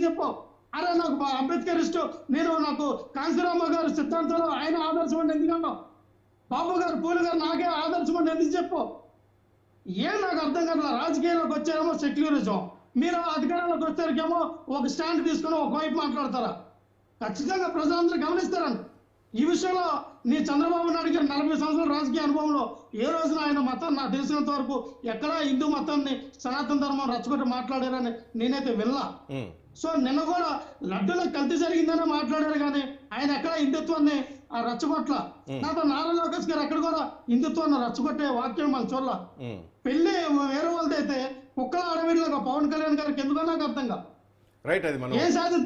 చెప్పు. అరే నాకు అంబేద్కరిస్ట్, నాకు కాంశీరామ గారు సిద్ధాంతాలు ఆయన ఆదర్శం అని ఎందుకన్నావు? బాబు గారు పూలు గారు నాకే ఆదర్శం అని ఎందుకు చెప్పు? ఏం నాకు అర్థం కాదు. రాజకీయాల్లోకి వచ్చారేమో సెక్యులరిజం, మీరు అధికారంలోకి వచ్చారికేమో ఒక స్టాండ్ తీసుకుని ఒకవైపు మాట్లాడతారా? ఖచ్చితంగా ప్రజలందరూ గమనిస్తారని. ఈ విషయంలో నీ చంద్రబాబు నాయుడు గారి 40 సంవత్సరాల రాజకీయ అనుభవంలో ఏ రోజున ఆయన మతాన్ని నాకు తెలిసినంత వరకు ఎక్కడా హిందూ మతాన్ని సనాతన ధర్మం రచ్చగొట్టి మాట్లాడారని నేనైతే వినలా. సో నిన్న కూడా లడ్డూలో కల్తీ జరిగిందనే మాట్లాడారు, కానీ ఆయన ఎక్కడ హిందుత్వాన్ని రచ్చగొట్ల. నాతో నారా లోకేష్ గారు ఎక్కడ కూడా హిందుత్వాన్ని రచ్చగొట్టే వాక్యం మనం చూడాల. పెళ్లి వేరే వాళ్ళది అయితే కుక్కల అడవిలో పవన్ కళ్యాణ్ గారికి ఎందుకో నాకు అర్థం కాదు. రైట్, అది మనం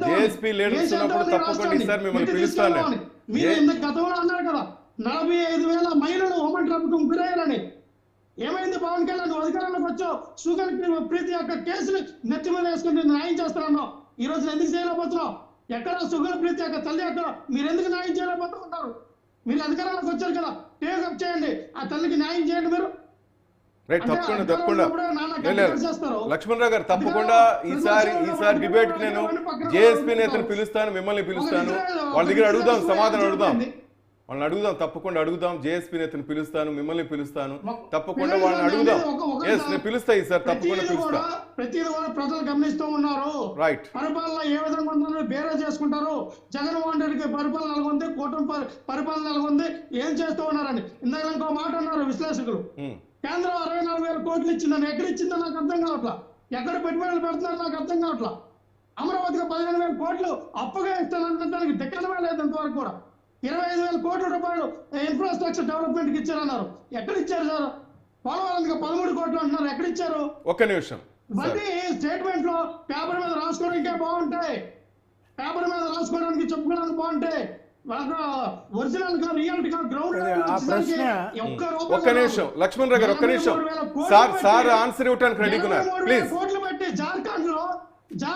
జేఎస్పీ లీడర్స్ ఉన్నప్పుడు తప్పకుండా ఈసారి మిమ్మల్ని పిలుస్తాను. మీరు ఇంత గతంలో అన్నారు కదా 45,000 మహిళలు ఉమెన్ ట్రాఫికింగ్ గురయ్యారని. ఏమైంది పవన్ కళ్యాణ్? అధికారంలోకి వచ్చావు, సుగల్ ప్రీతి యొక్క కేసుని నెత్తి మీద వేసుకుని న్యాయం చేస్తానన్నావు. ఈ రోజు ఎందుకు చేయలేకపోతున్నావు? ఎక్కడ సుగల్ ప్రీతి యొక్క తల్లి ఎక్కడ? మీరు ఎందుకు న్యాయం చేయలేకపోతుంటారు? మీరు అధికారంలోకి వచ్చారు కదా, టేకప్ చేయండి, ఆ తల్లికి న్యాయం చేయండి మీరు. రైట్, తప్పకుండా లక్ష్మణ్ రావు గారు తప్పకుండా ఈసారి డిబేట్ కి నేను జేఎస్పీ నేతను పిలుస్తాను, మిమ్మల్ని పిలుస్తాను, వాళ్ళ దగ్గర అడుగుదాం, సమాధానం అడుగుదాం, వాళ్ళని అడుగుదాం, తప్పకుండా అడుగుదాం. జేఎస్పీ నేతను పిలుస్తాను, మిమ్మల్ని పిలుస్తాను, తప్పకుండా వాళ్ళని అడుగుదాం. నేను పిలుస్తా ఈసారి, తప్పకుండా పిలుస్తా. ప్రతి ప్రజలు గమనిస్తూ ఉన్నారు. రైట్, పరిపాలన ఏ విధంగా ఉందో బేరే చేసుకుంటారు. జగన్మోహన్ రెడ్డికి పరిపాలన నెలకొంది, కూటమి పరిపాలన నెలకొంది, ఏం చేస్తూ ఉన్నారని ఇందాక ఇంకో మాట అన్నారు విశ్లేషకులు. కేంద్రం 64,000 కోట్లు ఇచ్చిందని, ఎక్కడ ఇచ్చిందో నాకు అర్థం కావట్లా. ఎక్కడ పెట్టుబడులు పెడుతున్నారు నాకు అర్థం కావట్లా. అమరావతికి 15,000 కోట్లు అప్పుగా ఇస్తానంటానికి దిక్కడమే లేదు ఇంతవరకు కూడా. 25,000 కోట్ల రూపాయలు ఇన్ఫ్రాస్ట్రక్చర్ డెవలప్మెంట్ కి ఇచ్చారన్నారు. ఎక్కడ ఇచ్చారు సార్? పోలవరానికి 13 కోట్లు అంటున్నారు, ఎక్కడ ఇచ్చారు? ఒక్క నిమిషం. ఇవన్నీ స్టేట్మెంట్ లో పేపర్ మీద రాసుకోవడానికే బాగుంటాయి, పేపర్ మీద రాసుకోవడానికి చెప్పుకోవడానికి బాగుంటాయి. ఒరిజినల్ గా రియల్ గా గ్రౌండ్ ఒక్క నిమిషం లక్ష్మణ్ రావు గారు, ఒక్క నిమిషం. సార్ ఆన్సర్ ఇవ్వడానికి రెడీగా ఉన్నారు, ప్లీజ్. కోట్లు పెట్టి జార్ఖండ్ లో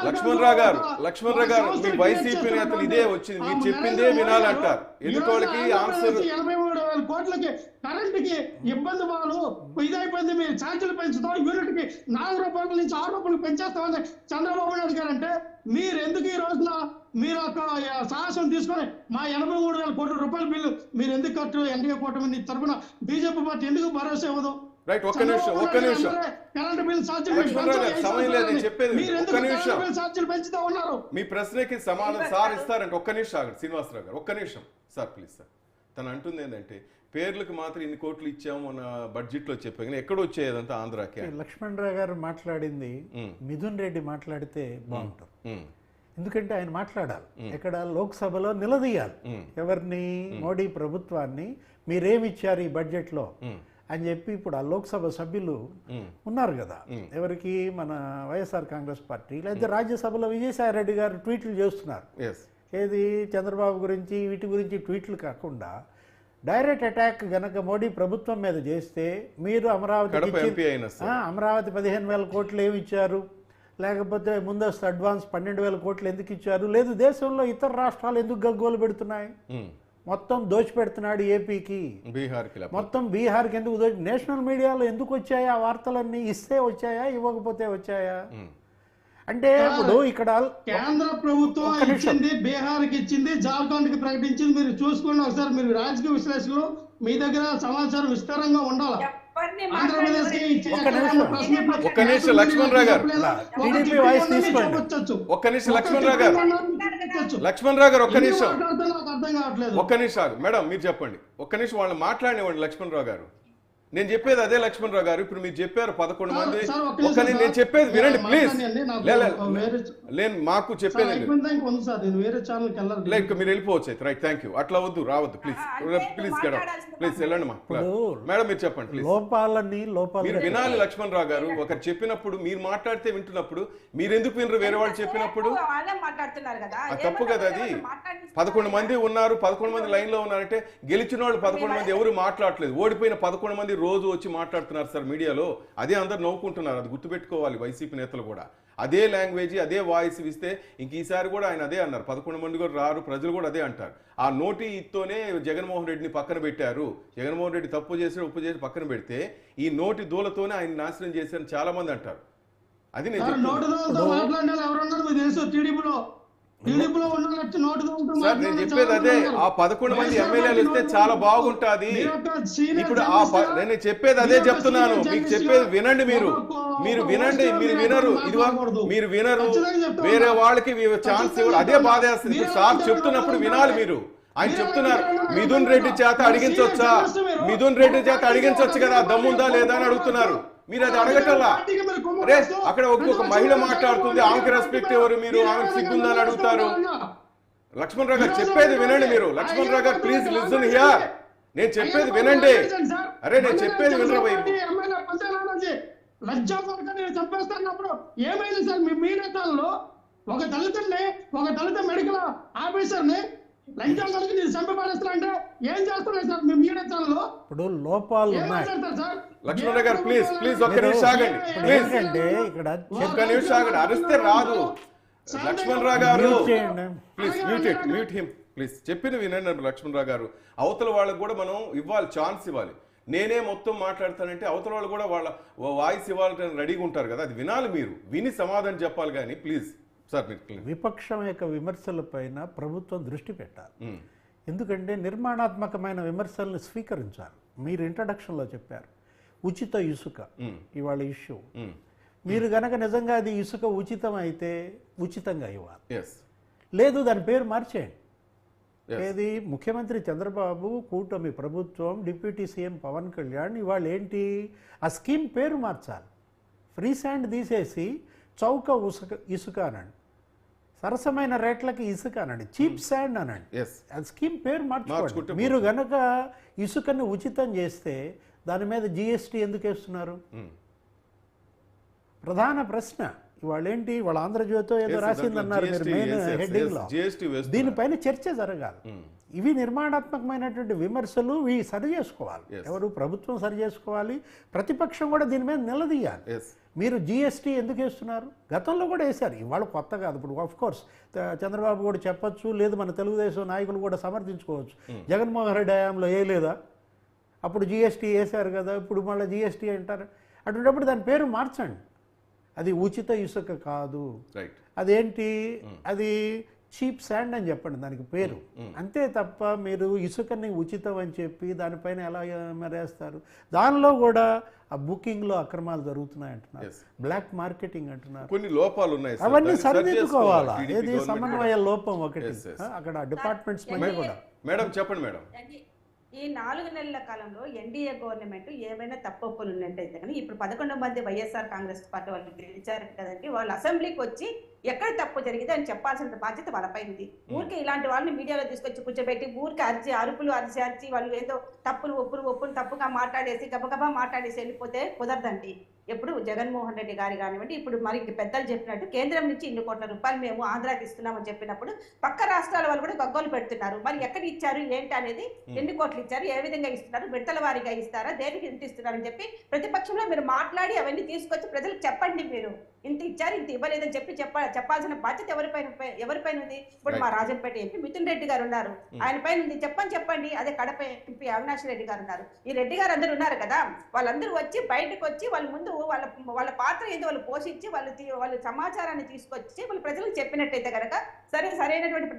లక్ష్మణ్ రావు గారు మీ వైసీపీ నేతలు ఇదే వచ్చింది, మీరు చెప్పిందే వినాలంటారు. ఎదుటోళ్ళకి ఆన్సర్ 83,000 కోట్లకి కరెంటుకి ఇబ్బంది వాళ్ళు ఇదైపోయింది. మీరు ఛార్జీలు పెంచుతాం, యూనిట్ కి 4 రూపాయల నుంచి 6 రూపాయలు పెంచేస్తామని చంద్రబాబు నాయుడు గారు అంటే, మీరు ఎందుకు ఈ రోజున మీరు ఒక సాహసం తీసుకొని మా 83,000 కోట్ల రూపాయల బిల్లు మీరు ఎందుకు కట్టు? ఎన్డీఏ కూటమి తరఫున బీజేపీ పార్టీ ఎందుకు భరోసా ఇవ్వదు? రైట్, ఒక్క నిమిషం. కరెంట్ బిల్ సమయం లేదు చెప్పేది, ఒక్క నిమిషం. పెంచుతా ఉన్నారు. మీ ప్రశ్నకి సమాధానం సార్ ఇస్తారంటే ఒక్క నిమిషం ఆగండి శ్రీనివాసరావు గారు, ఒక్క నిమిషం సార్, ప్లీజ్ సార్. తను అంటుంది ఏంటంటే పేర్లకు మాత్రం ఇన్ని కోట్లు ఇచ్చాము మన బడ్జెట్ లో చెప్పా, కానీ ఎక్కడ వచ్చేదంతా ఆంధ్రాకి. లక్ష్మణ్ రావు గారు మాట్లాడింది మిథున్ రెడ్డి మాట్లాడితే బాగుంటుంది. ఎందుకంటే ఆయన మాట్లాడాలి, ఇక్కడ లోక్సభలో నిలదీయాలి ఎవరిని, మోడీ ప్రభుత్వాన్ని. మీరేమిచ్చారు ఈ బడ్జెట్ లో అని చెప్పి. ఇప్పుడు ఆ లోక్సభ సభ్యులు ఉన్నారు కదా, ఎవరికి మన వైఎస్ఆర్ కాంగ్రెస్ పార్టీ, లేదా రాజ్యసభలో విజయసాయి రెడ్డి గారు ట్వీట్లు చేస్తున్నారు. ఏది చంద్రబాబు గురించి వీటి గురించి ట్వీట్లు కాకుండా డైరెక్ట్ అటాక్ గనక మోడీ ప్రభుత్వం మీద చేస్తే, మీరు అమరావతి 15,000 కోట్లు ఏమి ఇచ్చారు, లేకపోతే ముందస్తు అడ్వాన్స్ 12,000 కోట్లు ఎందుకు ఇచ్చారు, లేదు దేశంలో ఇతర రాష్ట్రాలు ఎందుకు గగ్గోలు పెడుతున్నాయి, మొత్తం దోచిపెడుతున్నాడు ఏపీకి, మొత్తం బీహార్కి ఎందుకు నేషనల్ మీడియాలో ఎందుకు వచ్చాయా ఆ వార్తలన్నీ? ఇస్తే వచ్చాయా, ఇవ్వకపోతే వచ్చాయా? అంటే ఇప్పుడు ఇక్కడ కేంద్ర ప్రభుత్వం ఇచ్చింది, బీహార్కి ఇచ్చింది, జార్ఖండ్ కి ప్రకటించింది. మీరు చూసుకోండి ఒకసారి. మీరు రాజకీయ విశ్లేషకులు, మీ దగ్గర సమాచారం విస్తారంగా ఉండాలి. ఒక్క నిమిషం లక్ష్మణ్ రావు గారు, ఒక్క నిమిషం లక్ష్మణ్ రావు గారు, ఒక్క నిమిషం మేడం మీరు చెప్పండి. ఒక్క నిమిషం వాళ్ళు మాట్లాడినివ్వండి లక్ష్మణ్ రావు గారు. నేను చెప్పేది అదే లక్ష్మణ్ రావు గారు. ఇప్పుడు మీరు చెప్పారు 11 మంది. నేను చెప్పేది వినండి ప్లీజ్. నేను మాకు చెప్పేది లైక్ మీరు వెళ్ళిపోవచ్చు. Right, thank you. అట్లా వద్దు, రావద్దు ప్లీజ్, ప్లీజ్ ప్లీజ్ వెళ్ళండి మా మేడం. మీరు చెప్పండి ప్లీజ్. మీరు వినాలి లక్ష్మణ్ రావు గారు. ఒకరు చెప్పినప్పుడు మీరు మాట్లాడితే వింటున్నప్పుడు మీరు ఎందుకు వినరు? వేరే వాళ్ళు చెప్పినప్పుడు తప్పు కదా అది. 11 మంది ఉన్నారు, 11 మంది లైన్ లో ఉన్నారంటే గెలిచిన వాళ్ళు 11 మంది ఎవరు మాట్లాడలేదు. ఓడిపోయిన 11 మంది రోజు వచ్చి మాట్లాడుతున్నారు సార్ మీడియాలో. అదే అందరు నవ్వుకుంటున్నారు. అది గుర్తుపెట్టుకోవాలి వైసీపీ నేతలు కూడా. అదే లాంగ్వేజ్, అదే వాయిస్ ఇస్తే ఇంక ఈసారి కూడా ఆయన అదే అన్నారు. 11 మంది కూడా రారు, ప్రజలు కూడా అదే అంటారు. ఆ నోటితోనే జగన్మోహన్ రెడ్డిని పక్కన పెట్టారు. జగన్మోహన్ రెడ్డి తప్పు చేసి ఉప్పు చేసి పక్కన పెడితే ఈ నోటి దూలతోనే ఆయన నాశనం చేశారని చాలా మంది అంటారు. అది నేను సార్ చెప్తున్నా. నోటు దోలతో మాట్లాడిన వాళ్ళు ఎవరున్నారు మీకు తెలుసు? టీడీపీలో ఉన్నట్టు నోటు దోలతో సార్ నేను చెప్పేది అదే, ఆ 11 మంది ఎమ్మెల్యేలు వస్తే చాలా బాగుంటుంది. ఇప్పుడు నేను చెప్పేది అదే చెప్తున్నాను, మీకు చెప్పేది వినండి. మీరు వినండి, మీరు వినరు. ఇది మీరు వినరు, వేరే వాళ్ళకి ఛాన్స్ ఇవ్వరు. అదే బాధేస్తుంది. ఇప్పుడు సార్ చెప్తున్నప్పుడు వినాలి మీరు. ఆయన చెప్తున్నారు మిథున్ రెడ్డి చేత అడిగించవచ్చా, మిథున్ రెడ్డి చేత అడిగించవచ్చు కదా, దమ్ముందా లేదా అని అడుగుతున్నారు. మీరు అది అడగటల్లా. అరే అక్కడ ఒక్కొక్క మహిళ మాట్లాడుతుంది, ఆమెకి రెస్పెక్ట్ ఎవరు, మీరు ఆమెకు సిగ్గుందా అని అడుగుతారు. లక్ష్మణ్ రావు గారు చెప్పేది వినండి మీరు. లక్ష్మణ్ రావు గారు ప్లీజ్ లిసన్ హియర్. నేను చెప్పేది వినండి. అరే నేను చెప్పేది వినరా వైపు. చంపేస్తున్నప్పుడు ఏమైంది సార్? మీ నేతల్లో ఒక దళిత మెడికల్ ఆఫీసర్ని లంచాలకి మీరు చంపబడేస్తారంటే ఏం చేస్తున్నారు సార్ మీ నేతల్లో? ఇప్పుడు లోపాలు ఉన్నాయి. లక్ష్మణ్ రావు గారు ప్లీజ్ ఒక్క నిమిషం ఆగండి. ప్లీజ్ ఇక్కడ ఒక్క నిమిషం ఆగండి. అరిస్తే రాదు. లక్ష్మణ్ రావు గారు ప్లీజ్ మ్యూట్ హిమ్ ప్లీజ్. చెప్పిన వినండి లక్ష్మణ్ రావు గారు. అవతల వాళ్ళకు కూడా మనం ఇవ్వాలి, ఛాన్స్ ఇవ్వాలి. నేనే మొత్తం మాట్లాడతానంటే అవతల వాళ్ళు కూడా వాళ్ళ వాయిస్ ఇవ్వాలని రెడీగా ఉంటారు కదా, అది వినాలి. మీరు విని సమాధానం చెప్పాలి. కానీ ప్లీజ్ సార్ విపక్షం యొక్క విమర్శలపైన ప్రభుత్వం దృష్టి పెట్టాలి. ఎందుకంటే నిర్మాణాత్మకమైన విమర్శలను స్వీకరించాలి. మీరు ఇంట్రడక్షన్లో చెప్పారు ఉచిత ఇసుక ఇవాళ ఇష్యూ. మీరు గనక నిజంగా అది ఇసుక ఉచితం అయితే ఉచితంగా ఇవ్వాలి, లేదు దాని పేరు మార్చేయండి. ఏది ముఖ్యమంత్రి చంద్రబాబు, కూటమి ప్రభుత్వం, డిప్యూటీ సీఎం పవన్ కళ్యాణ్ ఇవాళ ఏంటి ఆ స్కీమ్ పేరు మార్చాలి. ఫ్రీ శాండ్ తీసేసి చౌక ఇసుక అనండి, సరసమైన రేట్లకి ఇసుక అనండి, చీప్ శాండ్ అనండి. అది స్కీమ్ పేరు మార్చుకోండి. మీరు గనక ఇసుకని ఉచితం చేస్తే దాని మీద జిఎస్టీ ఎందుకు వేస్తున్నారు? ప్రధాన ప్రశ్న ఇవాళ ఏంటి? వాళ్ళ ఆంధ్రజ్యోతితో ఏదో రాసిందన్నారు మీరు మెయిన్ హెడ్డింగ్ లో. దీనిపైన చర్చ జరగాలి. ఇవి నిర్మాణాత్మకమైనటువంటి విమర్శలు, ఇవి సరి చేసుకోవాలి. ఎవరు? ప్రభుత్వం సరి చేసుకోవాలి, ప్రతిపక్షం కూడా దీని మీద నిలదీయాలి. మీరు జిఎస్టీ ఎందుకు వేస్తున్నారు? గతంలో కూడా వేశారు, ఇవాళ కొత్త కాదు. ఇప్పుడు ఆఫ్ కోర్స్ చంద్రబాబు కూడా చెప్పొచ్చు, లేదు మన తెలుగుదేశం నాయకులు కూడా సమర్థించుకోవచ్చు. జగన్మోహన్ రెడ్డి హయాంలో వేయలేదా? అప్పుడు జిఎస్టీ వేశారు కదా, ఇప్పుడు మళ్ళీ జిఎస్టీ అంటారు. అటువంటిప్పుడు దాని పేరు మార్చండి. అది ఉచిత ఇసుక కాదు, అదేంటి అది చీప్ శాండ్ అని చెప్పండి దానికి పేరు. అంతే తప్ప మీరు ఇసుకని ఉచితం అని చెప్పి దానిపైన ఎలా మరేస్తారు? దానిలో కూడా ఆ బుకింగ్లో అక్రమాలు జరుగుతున్నాయి అంటున్నారు, బ్లాక్ మార్కెటింగ్ అంటున్నారు, కొన్ని లోపాలు ఉన్నాయి. అవన్నీ సరిదిద్దుకోవాలా? ఏది సమన్వయ లోపం ఒకటి అక్కడ డిపార్ట్మెంట్స్ మధ్య కూడా. మేడం చెప్పండి మేడం. ఈ 4 నెలల కాలంలో ఎన్డీఏ గవర్నమెంట్ ఏమైనా తప్పొప్పులు ఉన్నట్టయితే కానీ ఇప్పుడు 11 మంది వైఎస్ఆర్ కాంగ్రెస్ పార్టీ వాళ్ళు గెలిచారు కదండి, వాళ్ళు అసెంబ్లీకి వచ్చి ఎక్కడ తప్పు జరిగితే అని చెప్పాల్సిన బాధ్యత వాళ్ళపై ఉంది. ఊరికి ఇలాంటి వాళ్ళని మీడియాలో తీసుకొచ్చి కూర్చోబెట్టి ఊరికి అరుపులు అరిచి వాళ్ళు ఏదో ఒప్పులు తప్పుగా మాట్లాడేసి గబగబా మాట్లాడేసి వెళ్ళిపోతే కుదరదండి. ఎప్పుడు జగన్మోహన్ రెడ్డి గారి కానివ్వండి, ఇప్పుడు మరి పెద్దలు చెప్పినట్టు కేంద్రం నుంచి ఇన్ని కోట్ల రూపాయలు మేము ఆంధ్రాకి ఇస్తున్నామని చెప్పినప్పుడు పక్క రాష్ట్రాల వాళ్ళు కూడా గగ్గోలు పెడుతున్నారు. మరి ఎక్కడ ఇచ్చారు ఏంటి అనేది, ఎన్ని కోట్లు ఇచ్చారు, ఏ విధంగా ఇస్తున్నారు, విడతల వారీగా ఇస్తారా, దేనికి ఇంత ఇస్తున్నారని చెప్పి ప్రతిపక్షంలో మీరు మాట్లాడి అవన్నీ తీసుకొచ్చి ప్రజలకు చెప్పండి. మీరు ఇంత ఇచ్చారు ఇంత ఇవ్వలేదని చెప్పి చెప్పాల్సిన బాధ్యత ఎవరిపైన ఉంది? ఇప్పుడు మా రాజంపేట ఎంపీ మిథున్ రెడ్డి గారు ఉన్నారు, ఆయన పైన ఉంది, చెప్పండి. అదే కడప ఎంపీ అవినాష్ రెడ్డి గారు ఉన్నారు, ఈ రెడ్డి గారు అందరూ ఉన్నారు కదా, వాళ్ళందరూ వచ్చి బయటకు వచ్చి వాళ్ళ ముందు వాళ్ళ పాత్ర ఏదో వాళ్ళు పోషించి వాళ్ళు సమాచారాన్ని తీసుకొచ్చి వాళ్ళు ప్రజలకు చెప్పినట్టయితే కనుక సరైనటువంటి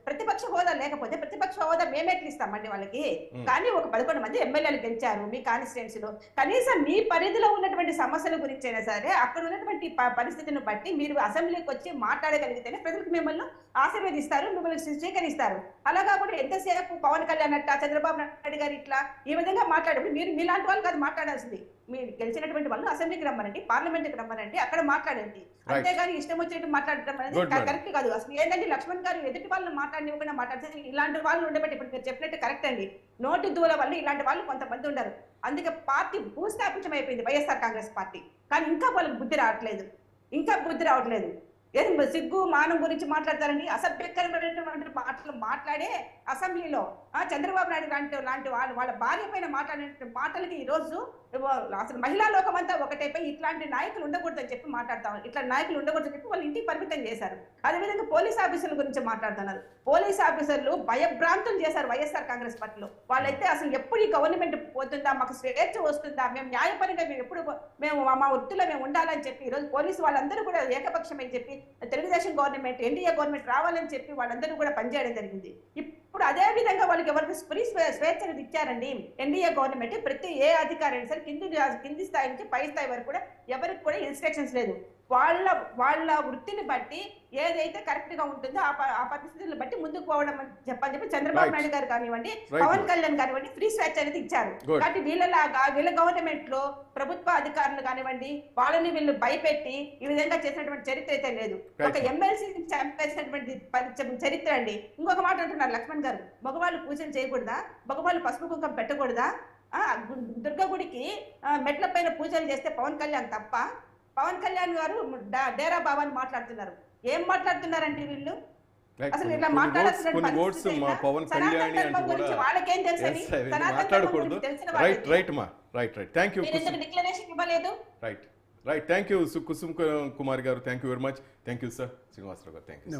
ప్రతిపక్ష హోదా లేకపోతే ప్రతిపక్ష హోదా మేమెట్లు ఇస్తామండి వాళ్ళకి. కానీ ఒక 11 మంది ఎమ్మెల్యేలు గెలిచారు మీ కాన్స్టిట్యున్సీలో, కనీసం మీ పరిధిలో ఉన్నటువంటి సమస్యల గురించి అయినా సరే అక్కడ ఉన్నటువంటి పరిస్థితిని బట్టి మీరు అసెంబ్లీకి వచ్చి మాట్లాడగలిగితేనే ప్రజలకు మిమ్మల్ని ఆశీర్వదిస్తారు, మిమ్మల్ని స్వీకరిస్తారు. అలాగా కూడా ఎంతసేపు పవన్ కళ్యాణ్ అట్లా చంద్రబాబు నాయుడు గారు ఇట్లా ఈ విధంగా మాట్లాడేప్పుడు మీరు మీలాంటి వాళ్ళు కాదు మాట్లాడాల్సింది. మీరు గెలిచినటువంటి వాళ్ళు అసెంబ్లీకి రమ్మనండి, పార్లమెంట్కి రమ్మనండి, అక్కడ మాట్లాడండి. అంతేగాని ఇష్టం వచ్చినట్టు మాట్లాడటం అనేది కరెక్ట్ కాదు. అసలు ఏంటంటే లక్ష్మణ్ గారు ఎదుటి వాళ్ళని మాట్లాడినివ్వకుండా మాట్లాడితే ఇలాంటి వాళ్ళు ఉండబట్టి ఇప్పుడు మీరు చెప్పినట్టు కరెక్ట్ అండి. నోటి దూల వల్ల ఇలాంటి వాళ్ళు కొంతమంది ఉండరు. అందుకే పార్టీ భూస్థాపితం అయిపోయింది వైఎస్ఆర్ కాంగ్రెస్ పార్టీ. కానీ ఇంకా వాళ్ళకి బుద్ధి రావట్లేదు. ఏది సిగ్గు మానం గురించి మాట్లాడతారండి, అసభ్యకరమైనటువంటి మాటలు మాట్లాడే అసెంబ్లీలో చంద్రబాబు నాయుడు లాంటి వాళ్ళ భార్య పైన మాట్లాడే మాటలకి ఈరోజు అసలు మహిళా లోకం అంతా ఒకటైపోయి ఇట్లాంటి నాయకులు ఉండకూడదని చెప్పి మాట్లాడతాం, ఇట్లా నాయకులు ఉండకూడదని చెప్పి వాళ్ళు ఇంటికి పరిమితం చేశారు. అదేవిధంగా పోలీస్ ఆఫీసర్ల గురించి మాట్లాడుతున్నారు. పోలీస్ ఆఫీసర్లు భయభ్రాంతులు చేశారు వైఎస్ఆర్ కాంగ్రెస్ పార్టీలో. వాళ్ళైతే అసలు ఎప్పుడు ఈ గవర్నమెంట్ పోతుందా, మాకు స్వేచ్ఛ వస్తుందా, మేము న్యాయపరంగా మేము ఎప్పుడు మేము మా వృత్తిలో మేము ఉండాలని చెప్పి ఈరోజు పోలీసు వాళ్ళందరూ కూడా ఏకపక్షమని చెప్పి తెలుగుదేశం గవర్నమెంట్ ఎన్డీఏ గవర్నమెంట్ రావాలని చెప్పి వాళ్ళందరూ కూడా పనిచేయడం జరిగింది. ఇప్పుడు అదే విధంగా వాళ్ళకి ఎవరికి ఫ్రీ స్వేచ్ఛ అనేది ఇచ్చారండి ఎన్డీఏ గవర్నమెంట్. ప్రతి ఏ అధికారి అయినా సరే కింది స్థాయి నుంచి పై స్థాయి వరకు కూడా ఎవరికి కూడా ఇన్స్ట్రక్షన్స్ లేదు. వాళ్ళ వృత్తిని బట్టి ఏదైతే కరెక్ట్ గా ఉంటుందో ఆ పరిస్థితులను బట్టి ముందుకు పోవడం అని చెప్పి చంద్రబాబు నాయుడు గారు కానివ్వండి, పవన్ కళ్యాణ్ కానివ్వండి ఫ్రీ స్వేచ్ఛ అనేది ఇచ్చారు. కాబట్టి వీళ్ళ గవర్నమెంట్ లో ప్రభుత్వ అధికారులు కానివ్వండి వాళ్ళని వీళ్ళు భయపెట్టి ఈ విధంగా చేసినటువంటి చరిత్ర అయితే లేదు. ఒక ఎమ్మెల్సీ చంపేసినటువంటి చరిత్ర అండి. ఇంకొక మాట అంటున్నారు లక్ష్మణ్ గారు, మగవాళ్ళు పూజలు చేయకూడదా, మగవాళ్ళు పసుపు కుంకం పెట్టకూడదా, దుర్గ గుడికి మెట్ల పైన పూజలు చేస్తే పవన్ కళ్యాణ్ తప్ప, పవన్ కళ్యాణ్ గారు డేరా బాబా అని మాట్లాడుతున్నారు. ఏం మాట్లాడుతున్నారంటే వీళ్ళు అసలు ఇట్లా వాళ్ళకేం తెలుసని డిక్లరేషన్ ఇవ్వలేదు. Right thank you Kusum Kumar garu, thank you very much. Thank you sir. Srinivasarao garu thank you.